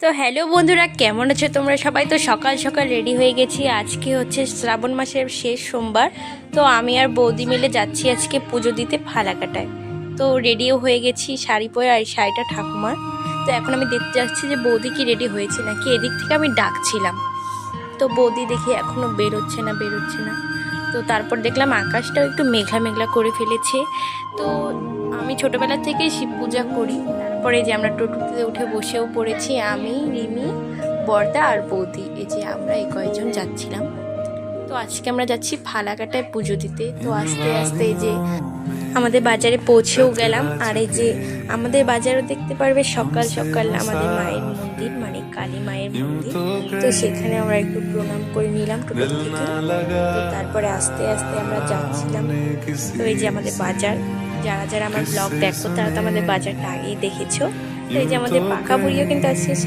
তো হ্যালো বন্ধুরা, কেমন আছো তোমরা সবাই? তো সকাল সকাল রেডি হয়ে গেছি। আজকে হচ্ছে শ্রাবণ মাসের শেষ সোমবার। তো আমি আর বৌদি মিলে যাচ্ছি আজকে পুজো দিতে ফালাকাটায়। তো রেডিও হয়ে গেছি শাড়ি পরে, আর শাড়িটা ঠাকুমার। তো এখন আমি দেখতে যাচ্ছি যে বৌদি কি রেডি হয়েছে নাকি। এদিক থেকে আমি ডাকছিলাম, তো বৌদি দেখি এখনও বেরোচ্ছে না। তো তারপর দেখলাম আকাশটাও একটু মেঘলা মেঘলা করে ফেলেছে। তো আমি ছোটোবেলা থেকে শিব পূজা করি। তারপরে যে আমরা টোটোতে উঠে বসেও পড়েছি, আমি, রিমি, বর্দা আর বৌদি। এই যে আমরা এই কয়েকজন যাচ্ছিলাম। তো আজকে আমরা যাচ্ছি ফালাকাটায় পুজো দিতে। তো আস্তে আস্তে এই যে আমাদের বাজারে পৌঁছেও গেলাম। আর এই যে আমাদের বাজারও দেখতে পারবে সকাল সকাল আমাদের মায়ের মন্দির, মানে কালী মায়ের মন্দির। তো সেখানে আমরা একটু প্রণাম করে নিলাম টোটো থেকে। তো তারপরে আস্তে আস্তে আমরা যাচ্ছিলাম। তো এই যে আমাদের বাজার, যারা যারা আমার ব্লগ দেখো তারা তো আমাদের বাজারটা আগেই দেখেছো। তো এই যে আমাদের পাকা বুড়িও কিন্তু আজকে